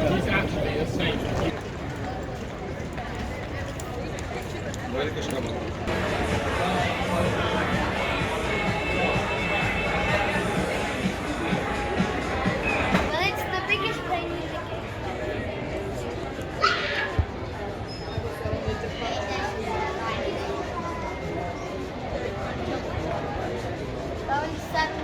He's actually the same. Well, it's the biggest plane in the game. Boeing 747.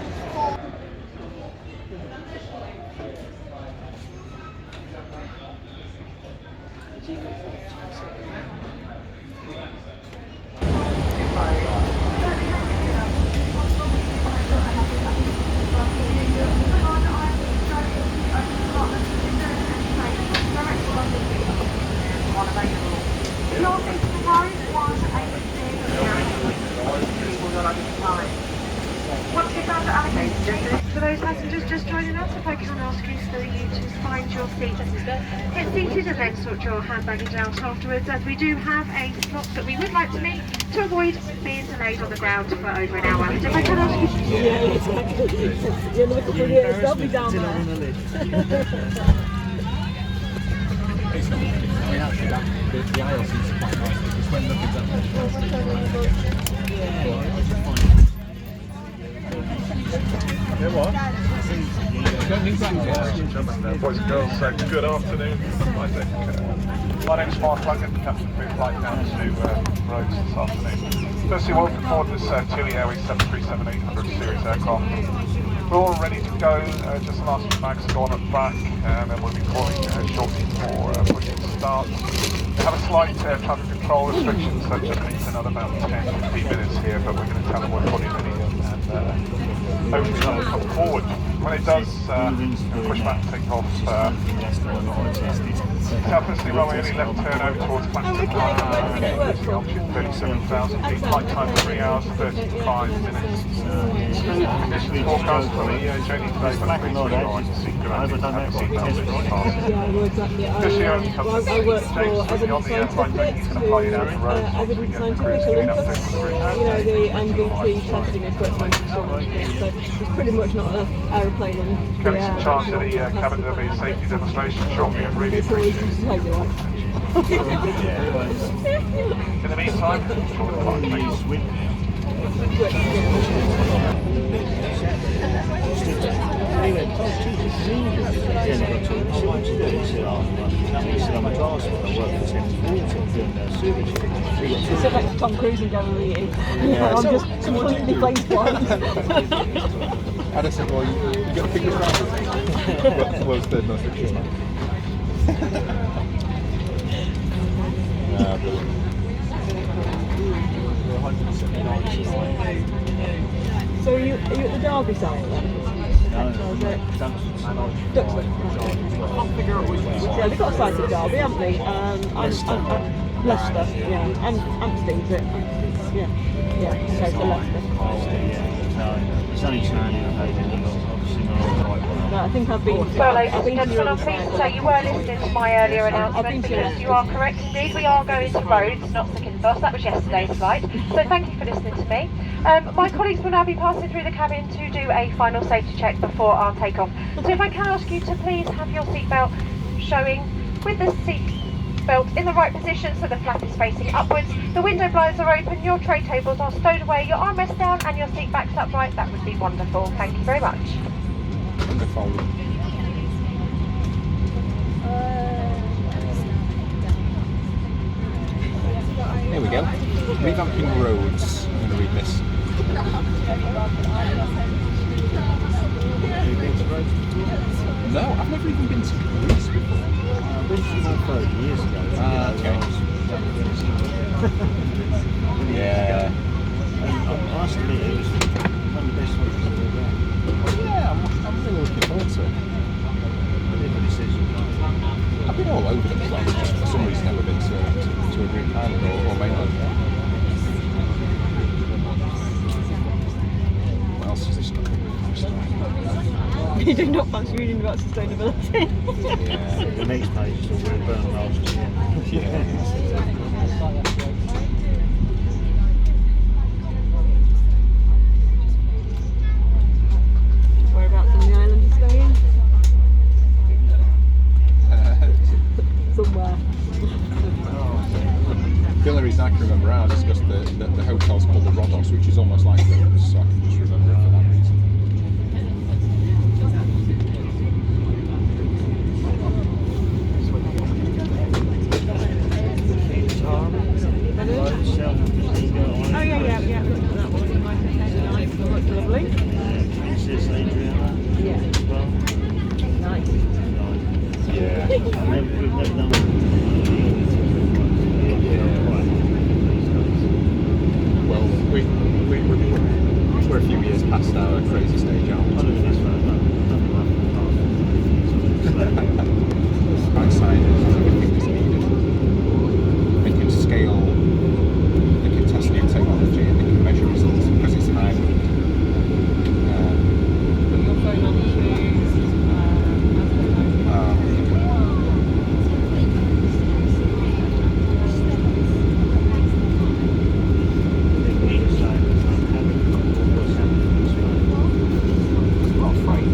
For those passengers just joining us, if I can ask you for you to find your seat, get seated and then sort your hand baggage out afterwards, as we do have a slot that we would like to meet to avoid being delayed on the ground for over an hour. So if I can ask you... Yeah, exactly. You're looking for it, it's lovely down there. The aisle seats are quite nice because when looking down Boys and girls, good afternoon. My name's Mark Logan, Captain for flight down to Rhodes this afternoon. Firstly, welcome aboard this TUI Airways 737-800 series aircraft. We're all ready to go, just the last few bags to go on at the back, and then we'll be calling shortly for pushing start. We have a slight traffic control restriction, so just needs another about 10-15 minutes here, but we're going to tell them we're fully ready and hopefully that will come forward. When it does, push back and take off. Southwesterly Runway, only left turn over towards Platinum altitude 37,000 feet, flight time 3 hours 35 minutes. Conditions forecast for the journey today, but please be advised to seat your seatbelt is fast. This year only covers the James on the airplane, but you can apply it out to Rhodes once we get the cruise speed update for the route. You know, the MVT testing equipment, so it's pretty much not an aeroplane in the Kelly's air. in charge of the cabin. There'll be a safety demonstration shortly and really appreciate it. In the meantime, enjoy the flight. Thank you. So like Tom Cruise and going with you. I'm just completely plain blind. And I said, well, you got to figure it out. Well, it's third most picture, man. Brilliant. So are you at the Derby side then? No, Duxford. Can't figure out which way. Yeah, they've got a site at Derby, haven't they? Leicester, yeah. And Amsterdam's it. Yeah. Yeah, okay, so Leicester. It's only turning, obviously not right one. No, I think I've been... Well, ladies and gentlemen, I'm pleased to say you were listening to my earlier announcement because you are correct indeed. We are going to Rhodes, not Zakynthos. That was yesterday's flight. So thank you for listening to me. My colleagues will now be passing through the cabin to do a final safety check before our takeoff. So if I can ask you to please have your seatbelt showing with the seatbelt in the right position so the flap is facing upwards, the window blinds are open, your tray tables are stowed away, your armrests down and your seat backs upright, that would be wonderful. Thank you very much. Wonderful. There we go. Revamping Rhodes. I'm going to read this. No, I've never even been to Greece before. I've been to about 30 years ago. Okay. Yeah. I must admit, it was one of the best ones I've ever done. Yeah, I'm really looking forward to it. I've been all over the place, just for some reason never been to a Greek island or mainland. What else is this stuff? You do not fancy reading about sustainability. Yeah, the next page is all really burnt last year. Yeah. Whereabouts on the island are you staying? reason I can remember ours is because the hotel's called the Rhodes, which is almost like Rhodes, so I can just remember it for that reason. Oh yeah. That one. Looks lovely. Princess Adriana. Yeah. Well, Nice. Yeah. we've never done Well, we're a few years past our crazy stage out. Right side is everything that's needed. They can scale, they can test new technology, and they can measure results because it's hybrid. Put your phone on the shoes. Not afraid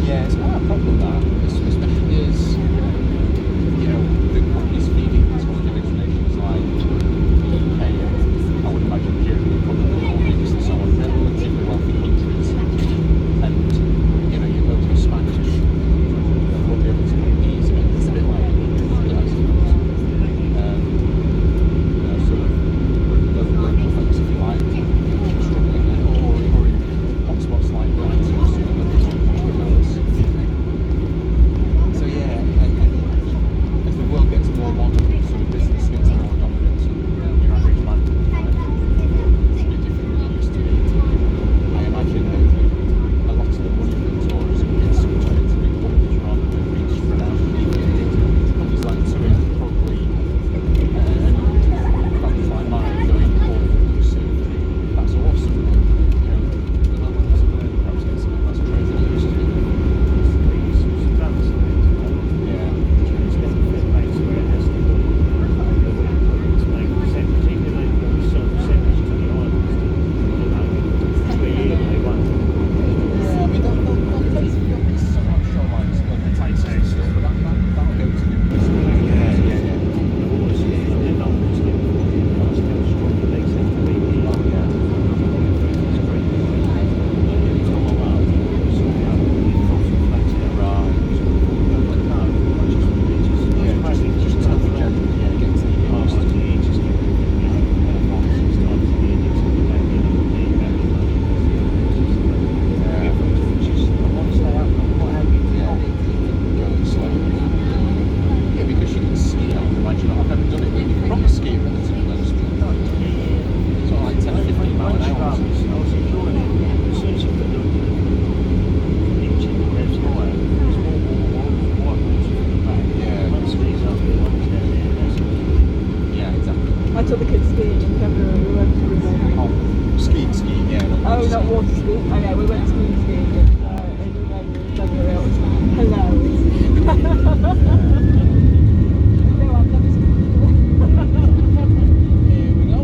yeah, it's not a problem that, especially as, you know, the companies feeding these kind of information like the UK and I would imagine Germany, probably the Nordics and so on, they're relatively wealthy countries, and, you know, your local Spanish will be able to compete. It's a bit like India, I suppose. You know, sort of local folks, if you like, struggling there, or in hotspots like that, sort of so yeah, and as the world gets more modern, sort of business gets more dominant, and your average man it's a bit different than it used to be. I imagine that a lot of the money from tourism gets sucked into big companies rather than being spread out. Companies like TUI probably, companies like mine going forward soon. That's awesome. You know, the local people perhaps get some less trade than it used to be. Yeah. Yeah, I mean, they'll pay for your business on shorelines and the tight space stuff, but that'll go to the yeah. Yeah, because you can ski, I would imagine. I've never done it, but you can probably ski at relatively low speed, can't you? Sort of like 10 or 15 mile an hour. Yeah, exactly. I took the kids skiing in February. We went to Runway. Oh, skiing, yeah. Not water skiing. Oh yeah, we went skiing in Runway in February. It was hilarious. No, I've never skied before. Here we go.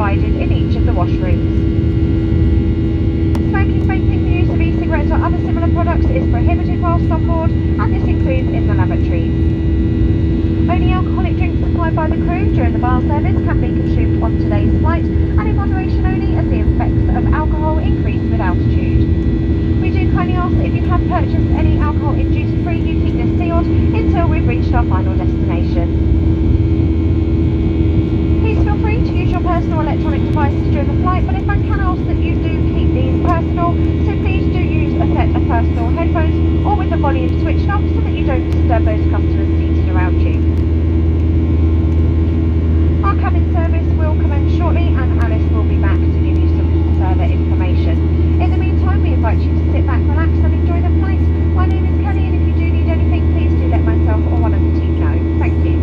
provided in each of the washrooms. Smoking, vaping, the use of e-cigarettes or other similar products is prohibited whilst on board, and this includes in the lavatories. Only alcoholic drinks supplied by the crew during the bar service can be consumed on today's flight, and in moderation only, as the effects of alcohol increase with altitude. We do kindly ask that if you have purchased any alcohol in duty free, you keep this sealed until we've reached our final destination. Please feel free to use your personal electronic devices during the flight, but if I can ask that you do keep these personal, so please do use a set of personal headphones or with the volume switched off so that you don't disturb those customers seated around you. Our cabin service will commence shortly and Alice will be back to give you some further information. In the meantime, we invite you to sit back, relax and enjoy the flight. My name is Kelly, and if you do need anything, please do let myself or one of the team know. Thank you.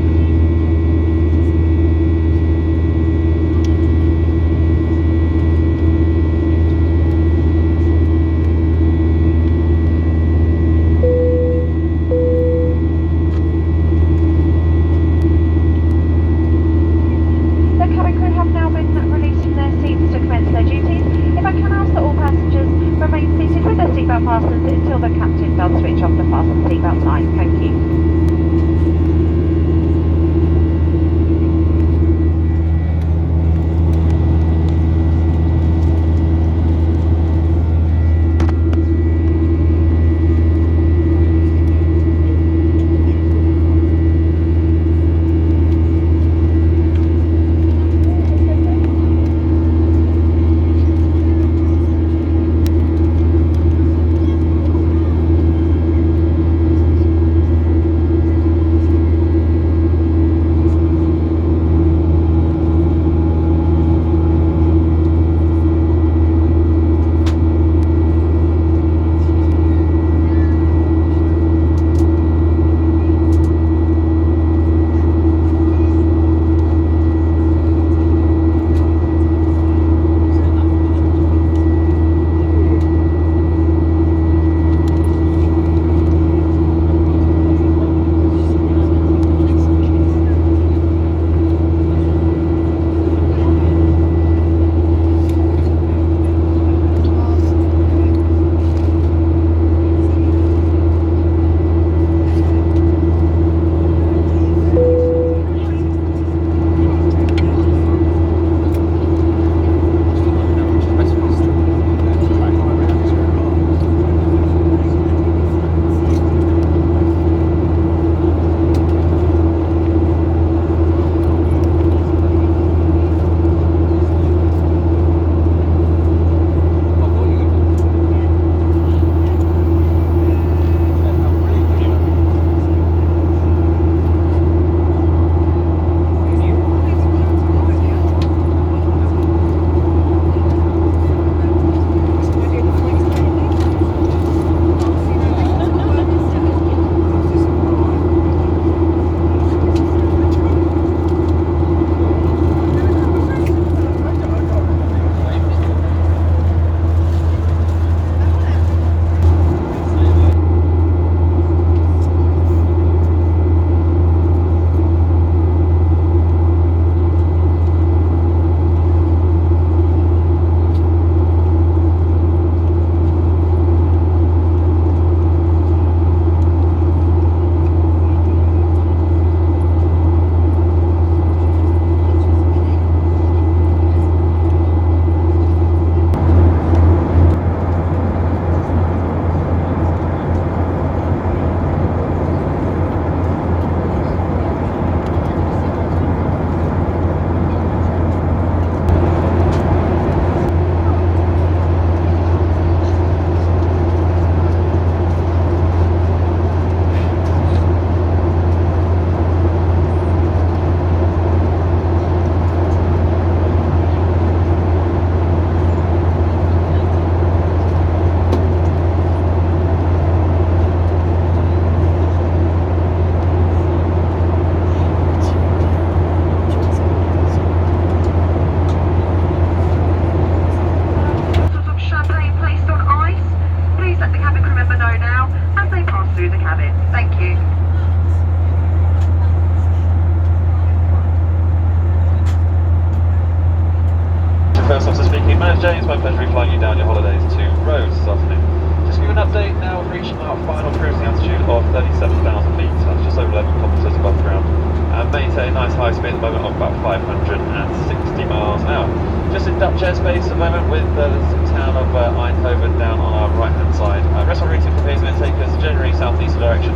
my name's James, my pleasure flying you down your holidays to Rhodes this afternoon. Just give you an update now, we've reached our final cruising altitude of 37,000 feet, that's just over 11 kilometres above ground, and maintain a nice high speed at the moment of about 560 miles an hour. Just in Dutch airspace at the moment with the town of Eindhoven down on our right hand side. Rest of our routing Café is going to take us generally southeast direction,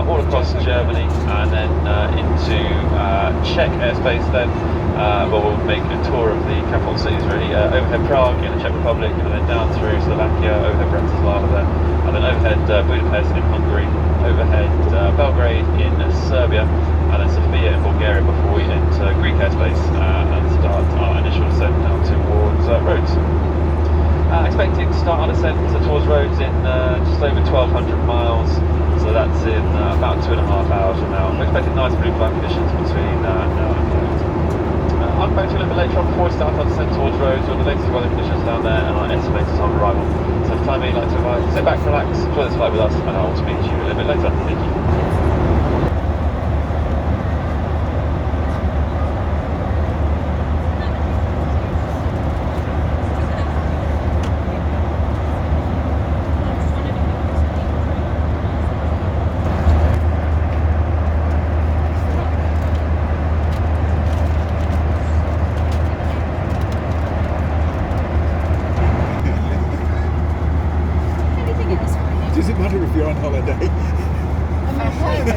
all across Germany and then into Czech airspace then. Well, we'll make a tour of the capital cities really, overhead Prague in the Czech Republic, and then down through Slovakia, overhead Bratislava there, and then overhead Budapest in Hungary, overhead Belgrade in Serbia, and then Sofia in Bulgaria before we enter Greek airspace and start our initial descent down towards Rhodes. Expecting to start our descent towards Rhodes in just over 1,200 miles, so that's in about 2.5 hours from now. We're expecting nice blue flight conditions between now and Rhodes. I'll come back to you a little bit later on before we start our descent towards Rhodes with the latest weather conditions down there and our estimated time of arrival. So for the time being, I'd like to sit back, relax, enjoy this flight with us, and I will speak to you a little bit later. Thank you. Does it matter if you're on holiday? I'm at home.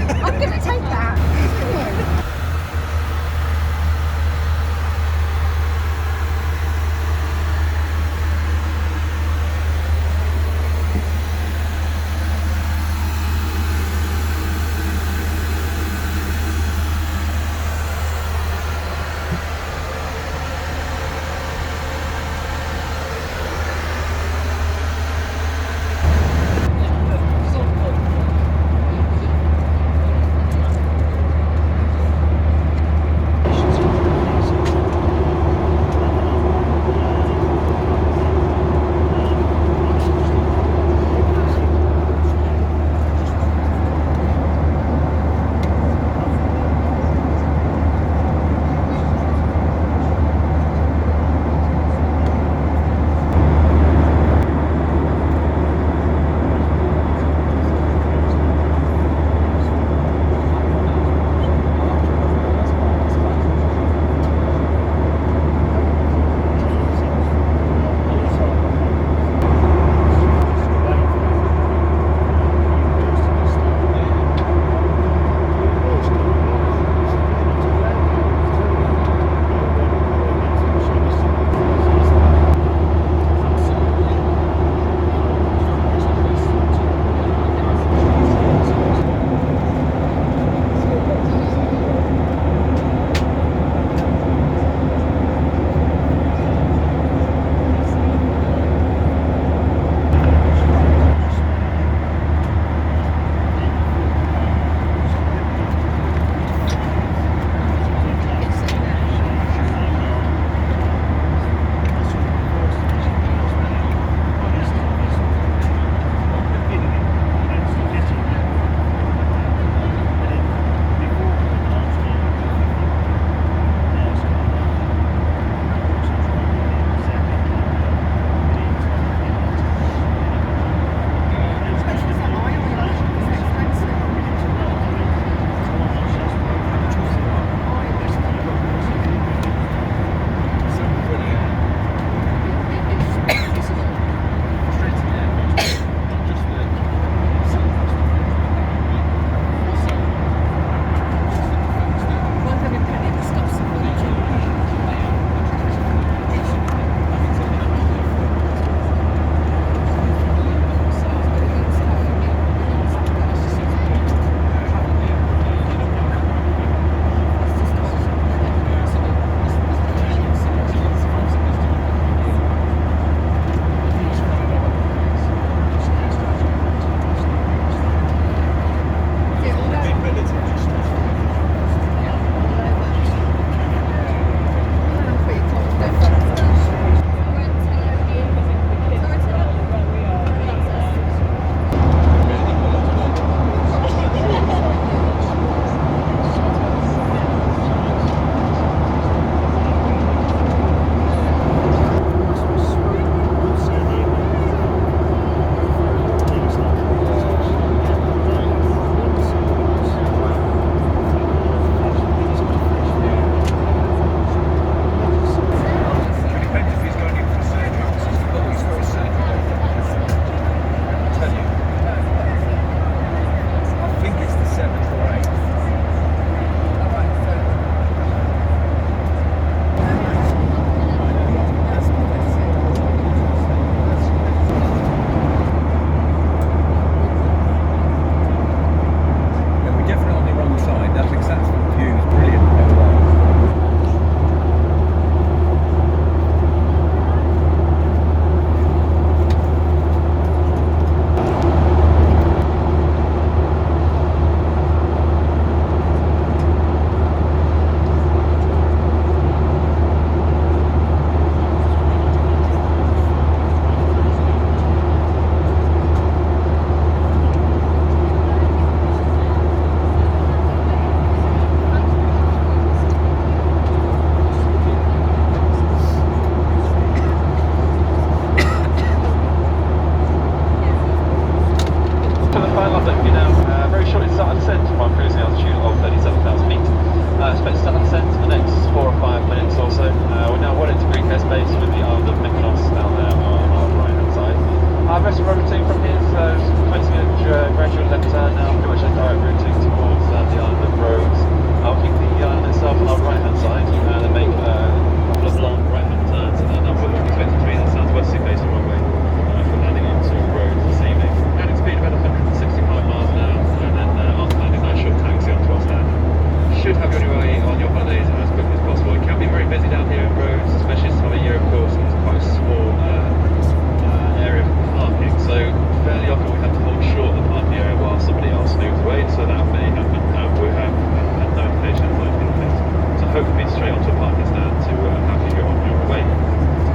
straight onto a parking stand to have you on your way.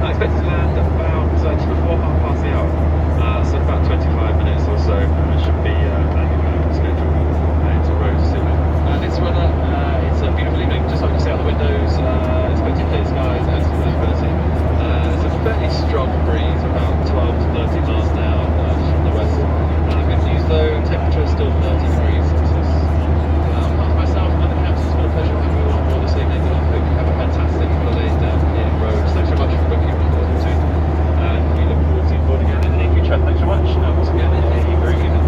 I expect to land about just before hour, so about 25 minutes or so. Should be landing on schedule into Rhodes soon. This weather, it's a beautiful evening, just like you see out the windows. It's plenty of clear skies and some visibility. It's a fairly strong breeze, about 12 to 30 miles an hour from the west. Good news though, temperature is still 30 degrees Celsius. Apart myself and the captain, it's been a pleasure having you all on board this evening. I hope you have a fantastic holiday down in Rhodes. Thanks so much for booking with us too. And we look forward to boarding again in the near future. Thanks so much. And once again, a very good evening.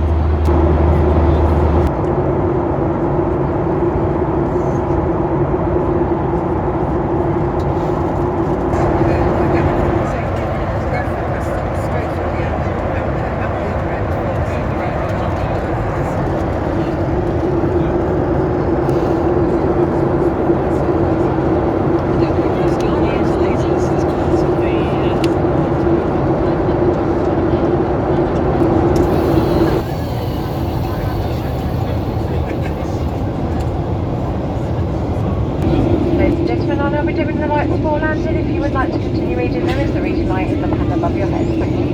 If you would like to continue reading, there is the reading light in the panel above your head. Thank you.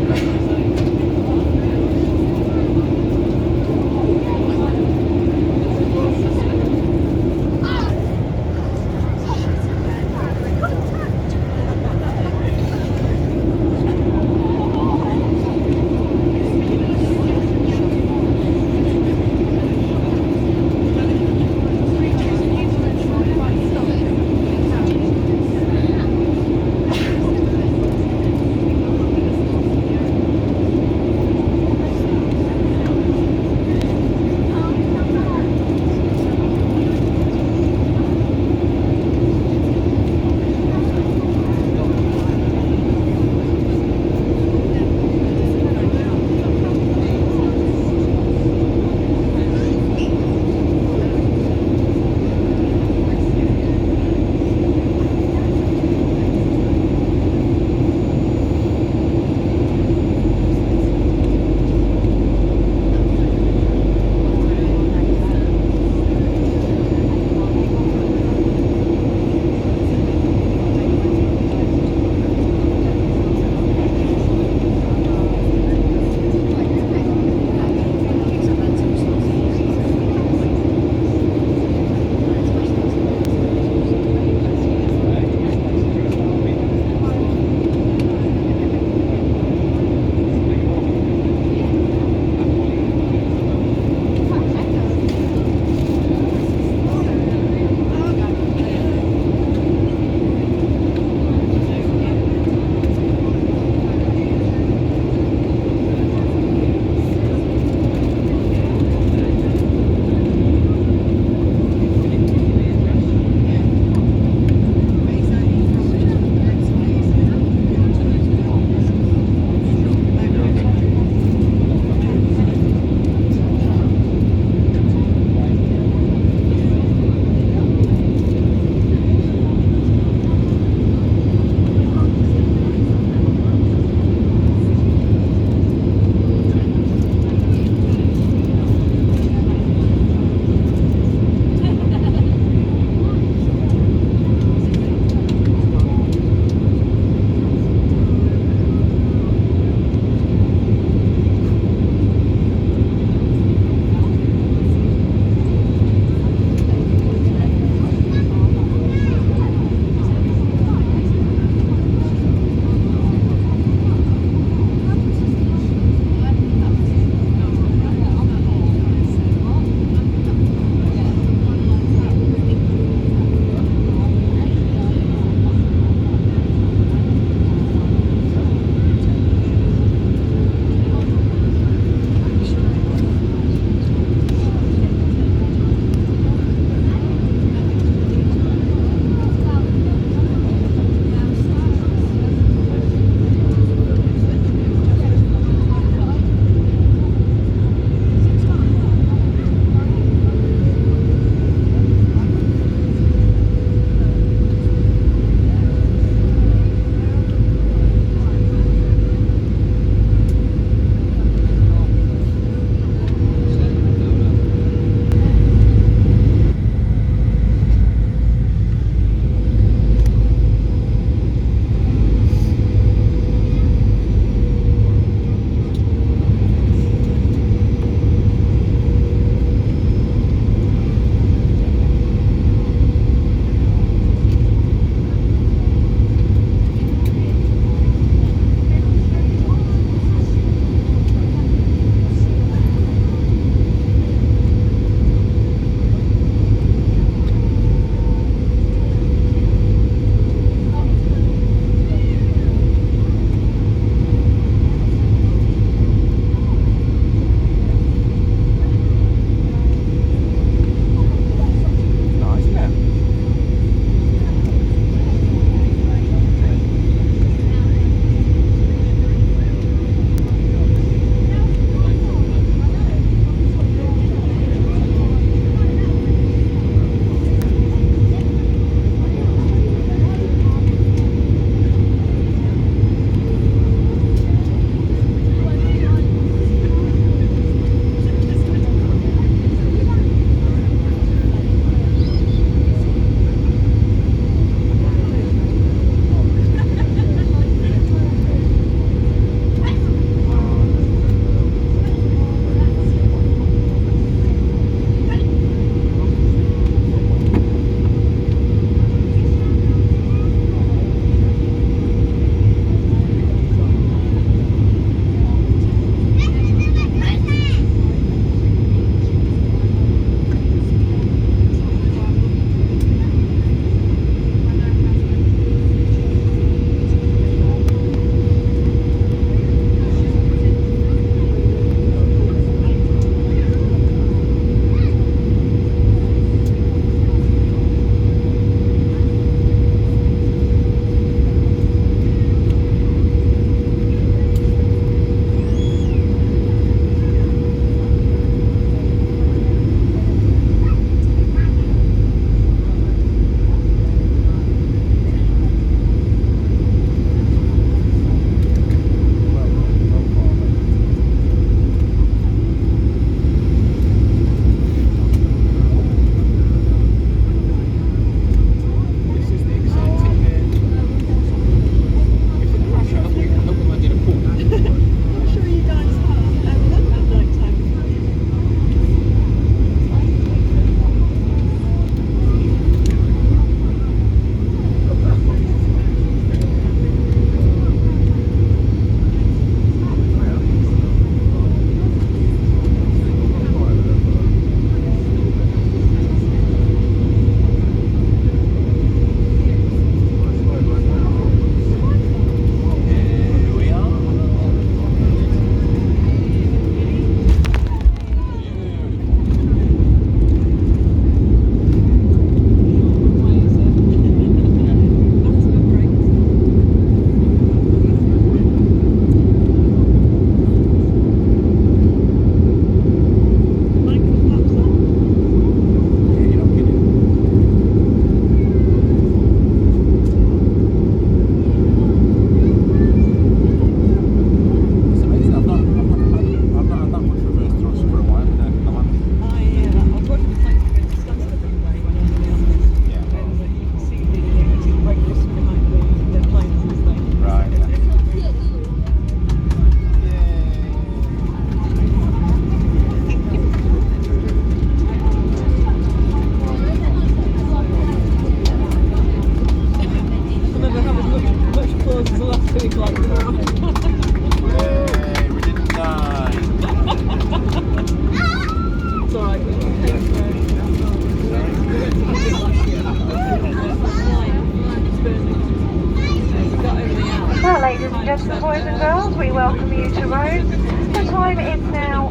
gentlemen, boys and girls, we welcome you to Rhodes. The time is now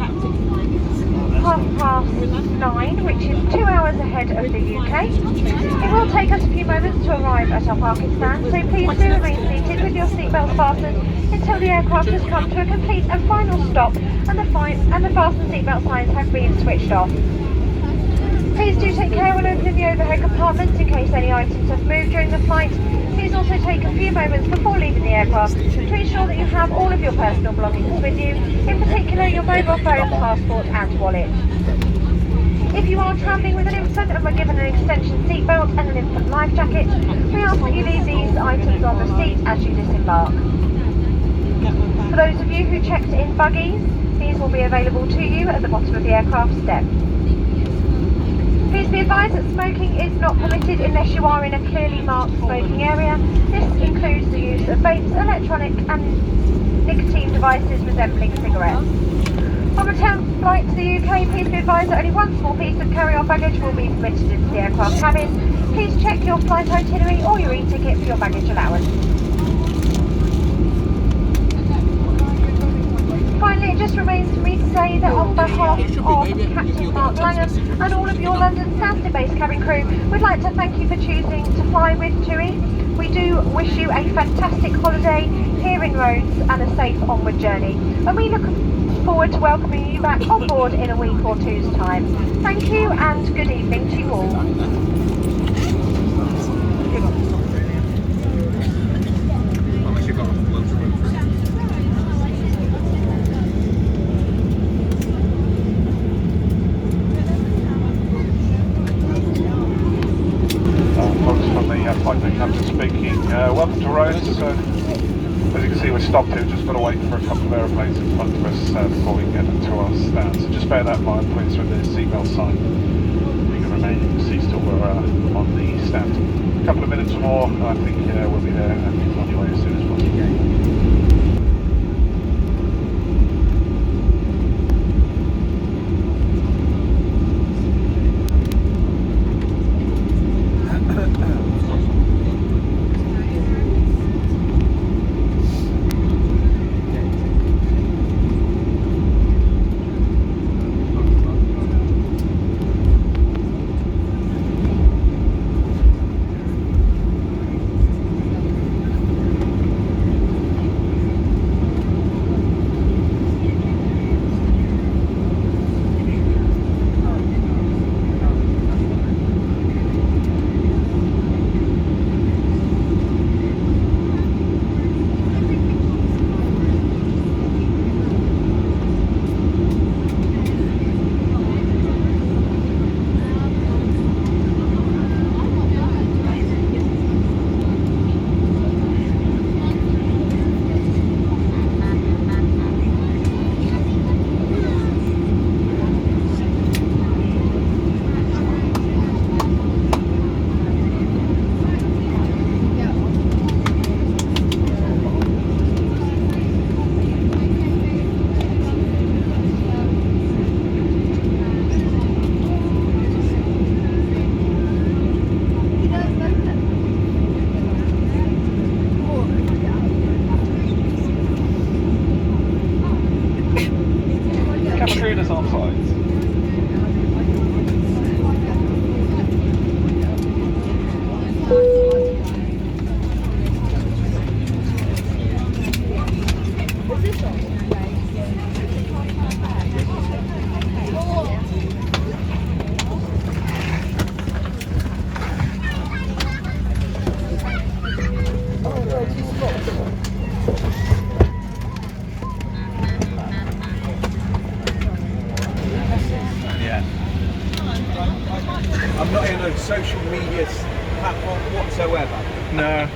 9:30, which is 2 hours ahead of the UK. It will take us a few moments to arrive at our parking stand, so please do remain seated with your seatbelts fastened until the aircraft has come to a complete and final stop and the fasten seatbelt signs have been switched off. Please do take care when opening the overhead compartments in case any items have moved during the flight. Please also take a few moments before leaving the aircraft to ensure that you have all of your personal belongings with you, in particular your mobile phone, passport and wallet. If you are travelling with an infant and were given an extension seatbelt and an infant life jacket, we ask that you leave these items on the seat as you disembark. For those of you who checked in buggies, these will be available to you at the bottom of the aircraft step. Please be advised that smoking is not permitted unless you are in a clearly marked smoking area. This includes the use of vapes, electronic and nicotine devices resembling cigarettes. On return flight to the UK, please be advised that only one small piece of carry-on baggage will be permitted into the aircraft cabin. Please check your flight itinerary or your e-ticket for your baggage allowance. Finally, it just remains for me to say that on behalf of Captain Mark Langham and all of your London Stansted-based cabin crew, we'd like to thank you for choosing to fly with TUI. We do wish you a fantastic holiday here in Rhodes and a safe onward journey. And we look forward to welcoming you back on board in a week or two's time. Thank you and good evening to you all. Welcome to Rhodes. As you can see, we're stopped here. We've just got to wait for a couple of aeroplanes in front of us before we get to our stand. So just bear that in mind, please, with the seatbelt sign. You can remain in your seats till we're on the stand. A couple of minutes more, I think we'll be there and on your way as soon as possible. I'm not in a social media platform whatsoever. No.